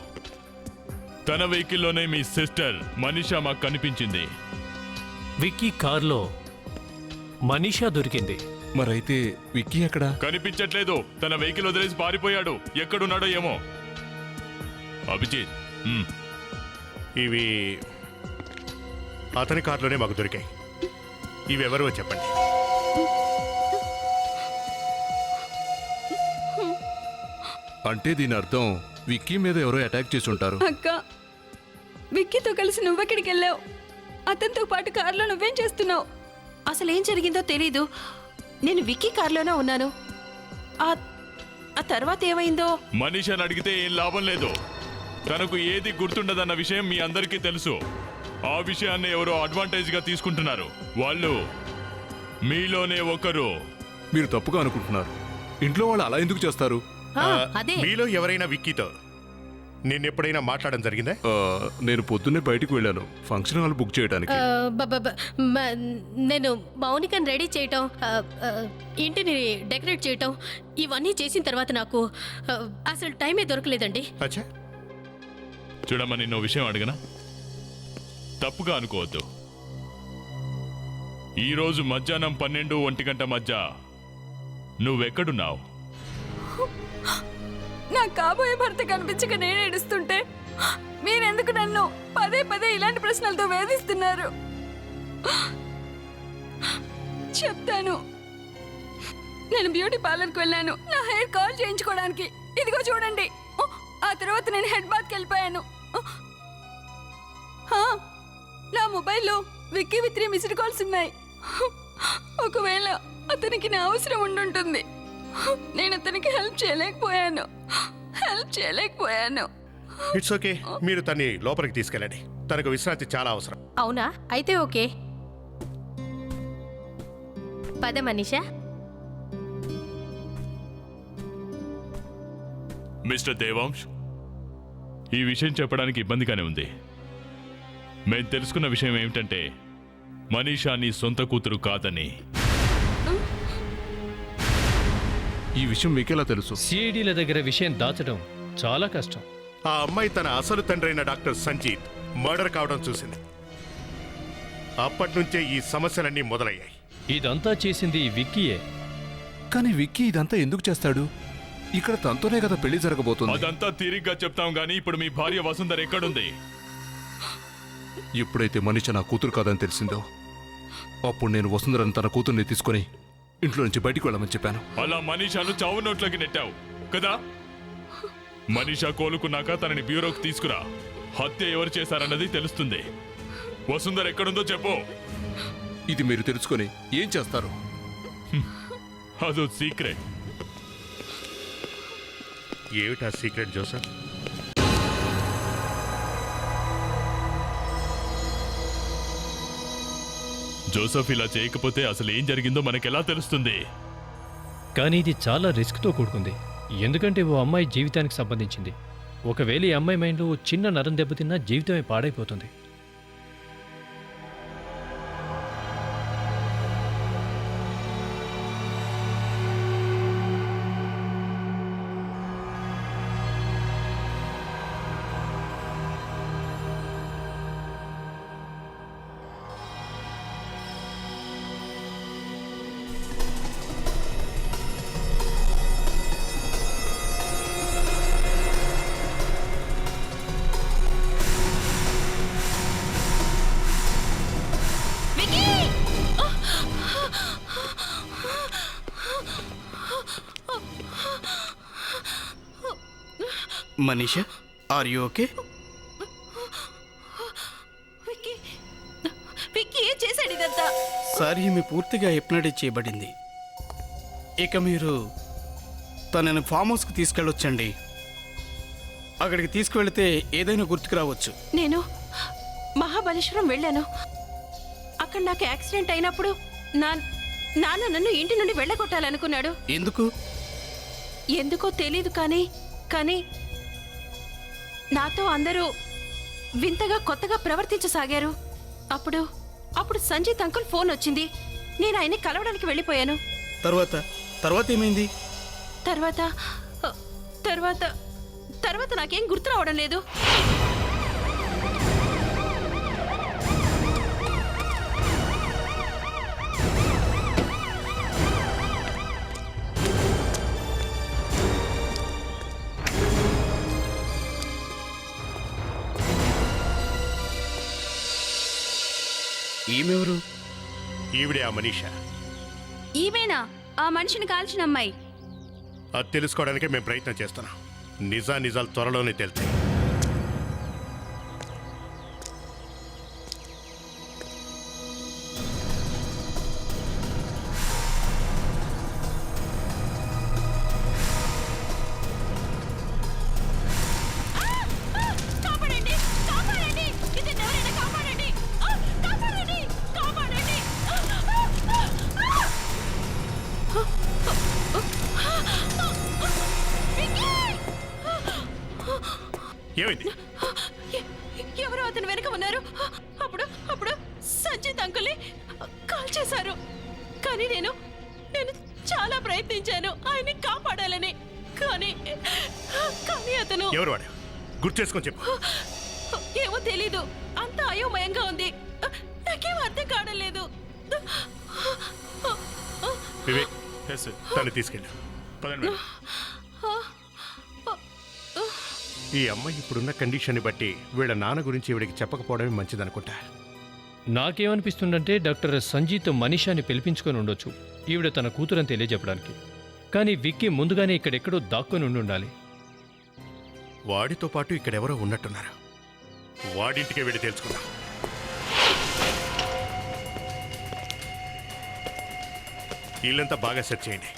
తన వెహికల్లోనే మీ సిస్టర్ మనీషా మాకు కనిపించింది. విక్కీ కార్లో మనీషా దొరికింది. మరైతే విక్కీ ఎక్కడ? కనిపించట్లేదు. తన వెహికల్ వదిలేసి పారిపోయాడు. ఎక్కడున్నాడో ఏమో. అభిజిత్, ఇవి అతని కార్లోనే మాకు దొరికాయి. ఇవి ఎవరో చెప్పండి. అంటే దీని అర్థం విక్కీ మీద ఎవరో అటాక్ చేసి ఉంటారు. అక్క, విక్కీతో కలిసి నువ్వెక్కడికి వెళ్ళావు? అతనితో పాటు కారులో నువ్వేం చేస్తున్నావు? అసలు ఏం జరిగిందో తెలీదు. నేను విక్కీ కారులోనే ఉన్నాను. ఆ తర్వాత ఏమైందో మనీషాని అడిగితే ఏం లాభం లేదు. తనకు ఏది గుర్తుండదన్న విషయం మీ అందరికీ తెలుసు. ఆ విషయాన్ని ఎవరో అడ్వాంటేజ్గా తీసుకుంటున్నారు. వాళ్ళు మీలోనే ఒకరు. మీరు తప్పుగా అనుకుంటున్నారు. ఇంట్లో వాళ్ళు అలా ఎందుకు చేస్తారు? అదే. మీలో ఎవరైనా విక్కీతో నిన్నెప్పుడైనా మాట్లాడడం జరిగిందా? నేను పొద్దున్నే బయటకు వెళ్ళాను ఫంక్షన్ హాల్ బుక్ చేయడానికి. నేను మౌనికని రెడీ చేయటం, ఇంటిని డెకరేట్ చేయటం, ఇవన్నీ చేసిన తర్వాత నాకు అసలు టైమే దొరకలేదండి. అచ్చా, చూడమ్మా, నిన్నో విషయం అడగనా? తప్పుగా అనుకోవద్దు. ఈరోజు మధ్యాహ్నం 12-1 గంట మధ్య నువ్వెక్కడున్నావు? నా కాబోయే భర్త కనిపించక నేను ఏడుస్తుంటే మీరెందుకు నన్ను పదే పదే ఇలాంటి ప్రశ్నలతో వేధిస్తున్నారు? చెప్తాను. నేను బ్యూటీ పార్లర్కి వెళ్ళాను నా హెయిర్ కర్ల్ చేయించుకోవడానికి. ఇదిగో చూడండి. ఆ తర్వాత నేను హెడ్ బాత్కి వెళ్ళిపోయాను. నా మొబైల్లో విక్కీవి 3 మిస్డ్ కాల్స్ ఉన్నాయి. ఒకవేళ అతనికి నా అవసరం ఉండుంటుంది. నేను అతనికి హెల్ప్ చేయలేకపోయాను. ఇట్స్ ఓకే, మీరు తన్ని లోపలికి తీసుకెళ్ళండి. తనకు విశ్రాంతి చాలా అవసరం. అవునా? అయితే ఓకే. పద మనీషా. మిస్టర్ దేవాంశ్, ఈ విషయం చెప్పడానికి ఇబ్బందిగానే ఉంది. మేము తెలుసుకున్న విషయం ఏమిటంటే మనీషా నీ సొంత కూతురు కాదని. ఈ విషయం మీకెలా తెలుసు? సిఐడీల దగ్గర విషయం దాచడం చాలా కష్టం. ఆ అమ్మాయి తన అసలు తండ్రి అయిన డాక్టర్ సంజీత్ మర్డర్ కావడం చూసింది. అప్పటి నుంచే ఈ సమస్యలన్నీ మొదలయ్యాయి. ఇదంతా చేసింది విక్కీయే. కానీ విక్కీ ఇదంతా ఎందుకు చేస్తాడు? ఇక్కడ తనతోనే కదా పెళ్లి జరగబోతుంది. అదంతా తిరిగ్గా చెప్తాం గానీ ఇప్పుడు మీ భార్య వసుంధర ఎక్కడుంది? ఎప్పుడైతే మనిషి నా కూతురు కాదని తెలిసిందో అప్పుడు నేను వసుంధరని తన కూతుర్ని తీసుకొని ఇంట్లో నుంచి బయటికి వెళ్ళమని చెప్పాను. అలా మనీషాను చావు నోట్లోకి నెట్టావు కదా? మనీషా కోలుకున్నాక తనని బ్యూరోకి తీసుకురా. హత్య ఎవరు చేశారన్నది తెలుస్తుంది. వసుంధర ఎక్కడుందో చెప్పు. ఇది మీరు తెలుసుకొని ఏం చేస్తారు? అదో సీక్రెట్. ఏమిటా సీక్రెట్ జోసెఫ్? జోసెఫ్ ఇలా చేయకపోతే అసలు ఏం జరిగిందో మనకెలా తెలుస్తుంది? కానీ ఇది చాలా రిస్క్తో కూడుకుంది. ఎందుకంటే ఓ అమ్మాయి జీవితానికి సంబంధించింది. ఒకవేళ ఈ అమ్మాయి మైండ్లో ఓ చిన్న నరం దెబ్బతిన్నా జీవితమే పాడైపోతుంది. Manisha, are you okay? Vicky ఏం చేశాడు ఇదంతా? సార్, ఈమె పూర్తిగా హిప్నటైజ్ చేయబడింది. ఇక మీరు తనని ఫామ్ హౌస్కి తీసుకెళ్ళొచ్చండి. అక్కడికి తీసుకువెళితే ఏదైనా గుర్తుకు రావచ్చు. నేను మహాబలేశ్వరం వెళ్ళాను. అక్కడ నాకు యాక్సిడెంట్ అయినప్పుడు నాన్న నన్ను ఇంటి నుండి వెళ్ళగొట్టాలనుకున్నాడు. ఎందుకో తెలీదు, కానీ నాతో అందరూ వింతగా కొత్తగా ప్రవర్తించసాగారు. అప్పుడు సంజీత్ అంకుల్ ఫోన్ వచ్చింది. నేను ఆయన్ని కలవడానికి వెళ్ళిపోయాను. తర్వాత ఏమైంది? తర్వాత నాకేం గుర్తు రావడం లేదు. ఈమెవరు? ఈవిడే ఆ మనీషా. ఈమెనా ఆ మనిషిని కాల్చిన అమ్మాయి? అది తెలుసుకోవడానికే మేము ప్రయత్నం చేస్తున్నాం. నిజాలు త్వరలోనే తెలుస్తాయి. ఏమైంది? ఎవరో అతని వెనక ఉన్నారు. అప్పుడు సంజీత్ అంకుల్ని కాల్ చేశారు. కానీ నేను చాలా ప్రయత్నించాను ఆయన్ని కాపాడాలని. కానీ అతను ఎవరు వాడు? గుర్తు చేసుకొని చెప్పు. ఏమో తెలీదు. అంత అయోమయంగా ఉంది. నాకేం అర్థం కావడం లేదు. వివేక్, తను తీసుకెళ్ళు. పదండి. ఈ అమ్మాయి ఇప్పుడున్న కండిషన్ బట్టి వీళ్ళ నాన్న గురించి ఈవిడికి చెప్పకపోవడమే మంచిదనుకుంటా. నాకేమనిపిస్తుందంటే డాక్టర్ సంజీత్ మనీషాని పిలిపించుకొని ఉండొచ్చు, ఈవిడ తన కూతురని తెలియజెప్పడానికి. కానీ విక్కీ ముందుగానే ఇక్కడెక్కడో దాక్కొని ఉండాలి. వాడితో పాటు ఇక్కడెవరో ఉన్నట్టున్నారు. వాడింటికే వెళ్ళి తెలుసుకుందాం. ఇల్లంతా బాగా సెట్ చేయండి.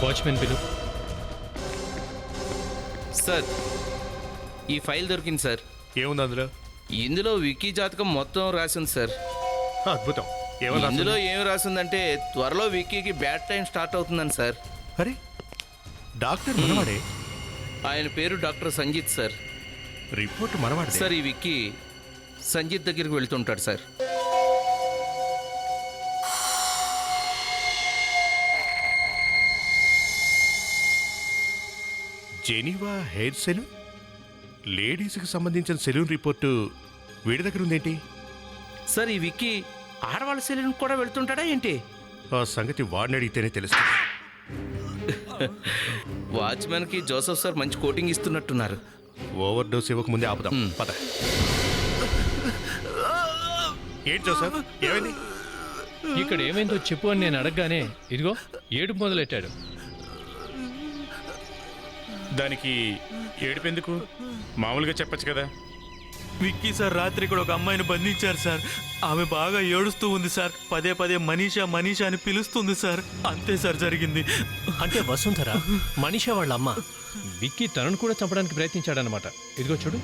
వాచ్మెన్ పిలు. సార్ ఈ ఫైల్ దొరికింది సార్. ఏముంది అందులో? ఇందులో వికీ జాతకం మొత్తం రాసింది సార్. అద్భుతం. ఇందులో ఏం రాసిందంటే త్వరలో విక్కీకి బ్యాడ్ టైం స్టార్ట్ అవుతుందని సార్. అరే డాక్టర్ మనవాడే. ఆయన పేరు డాక్టర్ సంజిత్ సార్. రిపోర్ట్ మనవాడే సార్. ఈ విక్కీ సంజిత్ దగ్గరికి వెళ్తుంటాడు సార్. జెనీవా హెయిర్ సెలూన్, లేడీస్కి సంబంధించిన సెలూన్ రిపోర్టు వీడి దగ్గర ఉందేంటి? సార్ ఈ విక్కీ ఆడవాళ్ళ సెలూన్ కూడా వెళ్తుంటాడా ఏంటి? ఆ సంగతి వాడిని అడిగితేనే తెలుస్తుంది. వాచ్మెన్కి జోసఫ్ సార్ మంచి కోటింగ్ ఇస్తున్నట్టున్నారు. ఓవర్ డోస్ ఇవ్వకముందే ఆపుదాం. పద. ఏంటి జోసఫ్, ఏమైంది? ఇక్కడ ఏమైందో చెప్పు అని నేను అడగగానే ఇదిగో ఏడుపు మొదలెట్టాడు. దానికి ఏడుపెందుకు? మామూలుగా చెప్పచ్చు కదా. విక్కీ సార్ రాత్రి ఇక్కడ ఒక అమ్మాయిని బంధించారు సార్. ఆమె బాగా ఏడుస్తూ ఉంది సార్. పదే పదే మనీషా మనీషా అని పిలుస్తుంది సార్. అంతే సార్ జరిగింది. అంటే వసుంధర మనీషా వాళ్ళ అమ్మ. విక్కీ తనను కూడా చంపడానికి ప్రయత్నించాడనమాట. ఇదిగో చూడు.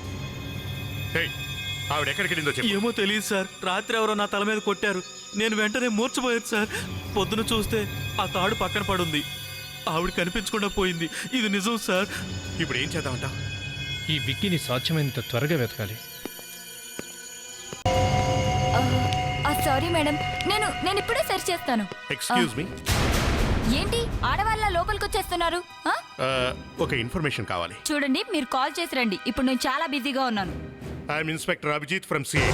ఆవిడ ఎక్కడికి వెళ్ళిందో చెప్పు. ఏమో తెలియదు సార్. రాత్రి ఎవరో నా తల మీద కొట్టారు. నేను వెంటనే మూర్చపోయాను సార్. పొద్దున చూస్తే ఆ తాడు పక్కన పడుంది. ఆవిడ కనిపించకుండా పోయింది. ఇది నిజం సార్. ఇప్పుడు ఏం చేద్దామంట? ఈ విక్కీని సాధ్యమైనంత త్వరగా వెతకాలి. సారీ మేడం, నేను ఇప్పుడే సెర్చ్ చేస్తాను. Excuse me. ఏంటి ఆడవాళ్ళ లోపలికి వచ్చేస్తున్నారు? ఒక ఇన్ఫర్మేషన్ కావాలి. చూడండి, మీరు కాల్ చేసి రండి. ఇప్పుడు నేను చాలా బిజీగా ఉన్నాను. I'm inspector Abhijit from CI.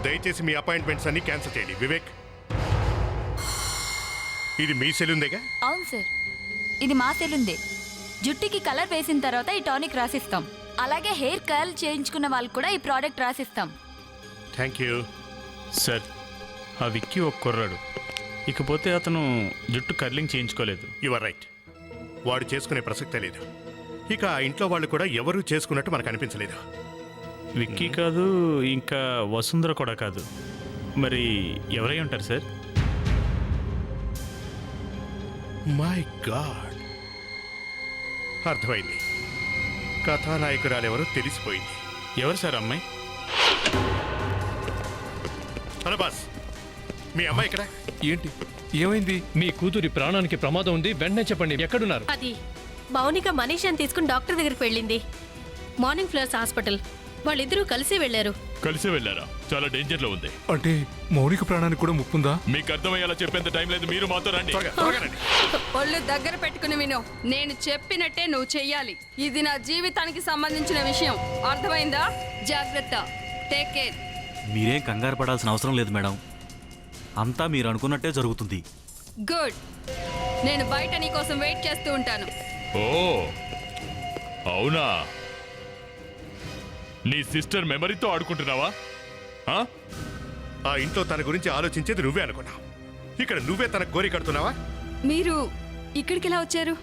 దయచేసి మీ అపాయింట్మెంట్స్ అన్ని క్యాన్సిల్ చేయండి. వివేక్, ఇది మీ సెలూన్దేగా? అవును సార్, ఇది మా సెలూన్దే. జుట్టుకి కలర్ వేసిన తర్వాత ఈ టానిక్ రాసిస్తాం. అలాగే హెయిర్ కర్ల్ చేయించుకున్న వాళ్ళకి కూడా ఈ ప్రోడక్ట్ రాసిస్తాం. Thank you sir. ఆ విక్కీ ఒక కుర్రాడు, ఇకపోతే అతను జుట్టు కర్లింగ్ చేయించుకోలేదు. You are right. వాడు చేసుకునే ప్రసక్తే లేదు. ఇక ఆ ఇంట్లో వాళ్ళు కూడా ఎవరూ చేసుకున్నట్టు మనకు అనిపించలేదు. విక్కీ కాదు, ఇంకా వసుంధర కూడా కాదు. మరి ఎవరై ఉంటారు సార్? మై గాడ్, అర్థమైంది. కథానాయకురాలెవరో తెలిసిపోయింది. ఎవరు సార్ అమ్మాయి? హలో బాస్, మీ అమ్మాయి ఇక్కడ? ఏంటి, ఏమైంది? మీ కూతురి ప్రాణానికి ప్రమాదం ఉంది. వెంటనే చెప్పండి, ఎక్కడున్నారు? అది మౌనిక మనీషాని తీసుకుని డాక్టర్ దగ్గరికి వెళ్ళింది. Morning flowers hospital. వాళ్ళిద్దరూ కలిసి వెళ్ళారు. కలిసి వెళ్ళారా? చాలా డేంజర్ లో ఉంది. అంటే మౌనిక ప్రాణానికి కూడా ముప్పుందా? మీకు అర్థమయ్యేలా చెప్పేంత టైం లేదు. మీరు మాతో రండి. ఒళ్ళు దగ్గర పెట్టుకుని విను. నేను చెప్పినట్టే నువ్వు చెయ్యాలి. ఇది నా జీవితానికి సంబంధించిన విషయం. అర్థమైందా? జాగ్రత్త. Take care. మీరేం కంగారు పడాల్సిన అవసరం లేదు మేడం. అంతా మీరు అనుకున్నట్టే జరుగుతుంది. గుడ్. నేను బయట నీ కోసం వెయిట్ చేస్తూ ఉంటాను. ఓ అవునా? నీ సిస్టర్ మెమరీతో ఆడుకుంటున్నావా? ఆ ఇంట్లో తన గురించి ఆలోచించేది నువ్వే అనుకున్నావు. ఇక్కడ నువ్వే తనకు గోరి కడుతున్నావా? మీరు ఇక్కడికి ఎలా వచ్చారు?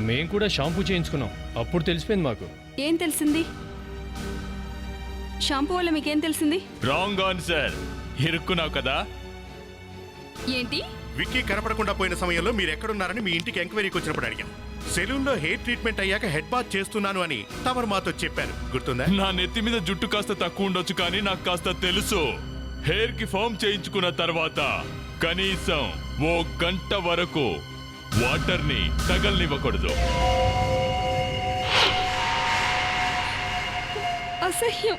మేం కూడా షాంపూ చేయించుకున్నాం. అప్పుడు తెలిసిపోయింది మాకు. ఏం తెలిసింది? షాంపూ వల్ల మీకేం తెలిసింది? Wrong answer. ఇరుక్కున్నావు కదా. ఏంటి? విక్కీ కనపడకుండా పోయిన సమయంలో మీరు ఎక్కడున్నారని మీ ఇంటికి ఎంక్వైరీకి వచ్చినప్పుడు అడిగాం. సెలూన్లో హెయిర్ ట్రీట్మెంట్ అయ్యాక హెడ్ బాత్ చేస్తున్నాను అని తమరు మాతో చెప్పారు, గుర్తుందా? నా నెత్తి మీద జుట్టు కాస్త తక్కువ ఉండొచ్చు, కానీ నాకు కాస్త తెలుసు. హెయిర్ కి ఫామ్ చేయించుకున్న తర్వాత కనీసం 1 గంట వరకు వాటర్ ని తగలనివ్వకూడదు. అసహ్యం.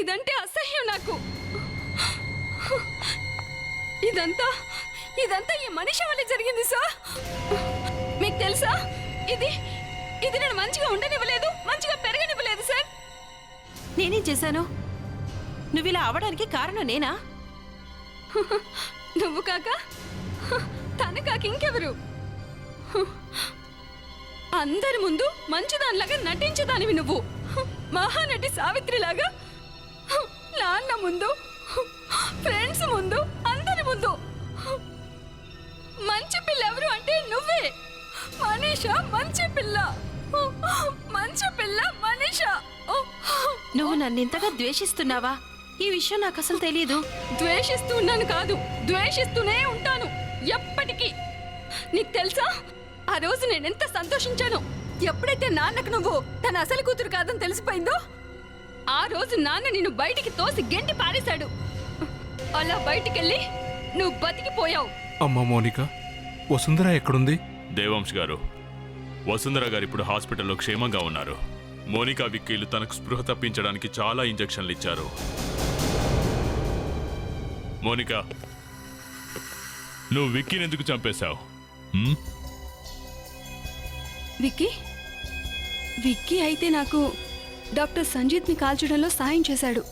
ఇదంటే అసహ్యం నాకు. ఇదంతా ఈ మనిషి వల్ల జరిగింది సార్. మీకు తెలుసా, ఇది నేను మంచిగా ఉండనివ్వలేదు, మంచిగా పెరగనివ్వలేదు సార్. నేనేం చేశాను? నువ్వు ఇలా అవడానికి కారణం నేనా? నువ్వు కాక తను కాక ఇంకెవరు? అందరి ముందు మంచిదానిలాగా నటించేదానివి నువ్వు. మహానటి సావిత్రిలాగా నాన్న ముందు, ఫ్రెండ్స్ ముందు, అందరి ముందు మంచి పిల్ల ఎవరు అంటే నువ్వే. మనీషా మంచి పిల్ల, మంచి పిల్ల మనీషా. నువ్వు నన్నింతగా ద్వేషిస్తున్నావా? ఈ విషయం నాకు అసలు తెలియదు. ద్వేషిస్తున్నాను కాదు, ద్వేషిస్తూనే ఉంటాను ఎప్పటికీ. నీకు తెలుసా ఆ రోజు నేనెంత సంతోషించాను ఎప్పుడైతే నాన్నకు నువ్వు తన అసలు కూతురు కాదని తెలిసిపోయిందో. ఆ రోజు నాన్న నిన్ను బయటికి తోసి గెంటి పారేశాడు. అలా బయటికెళ్ళి నువ్వు బతికిపోయావు. అమ్మా మోనిక, వసుంధర ఎక్కడుంది? దేవాంశ్ గారు, వసుంధర గారు ఇప్పుడు హాస్పిటల్లో క్షేమంగా ఉన్నారు. మోనికా విక్కీలు తనకు స్పృహ తప్పించడానికి చాలా ఇంజెక్షన్లు ఇచ్చారు. మోనికా, నువ్వు విక్కీని ఎందుకు చంపేశావు? విక్కీ విక్కీ అయితే నాకు డాక్టర్ సంజీత్ని కాల్చడంలో సాయం చేశాడు.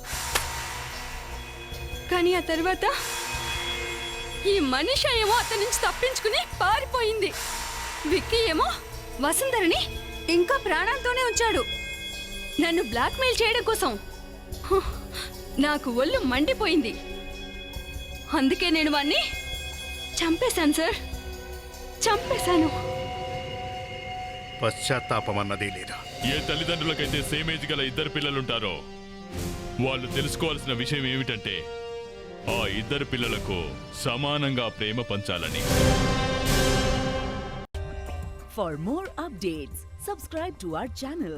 కానీ ఆ తర్వాత ఈ మనిషి ఏమో అతని నుంచి తప్పించుకుని పారిపోయింది. విక్కీ ఏమో వసుంధరని ఇంకా ప్రాణాలతోనే ఉంచాడు, నన్ను బ్లాక్మెయిల్ చేయడం కోసం. నాకు ఒళ్ళు మండిపోయింది. అందుకే నేను వాణ్ణి చంపేశాను సార్, చంపేశాను. పశ్చాత్తాపం అన్నదే లేదా? ఏ తల్లిదండ్రులకైతే సేమ్ ఏజ్ గల ఇద్దరు పిల్లలుంటారో వాళ్ళు తెలుసుకోవాల్సిన విషయం ఏమిటంటే ఆ ఇద్దరు పిల్లలకు సమానంగా ప్రేమ పంచాలని. For more updates, subscribe to our channel,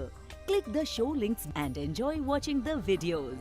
click the show links and enjoy watching the videos.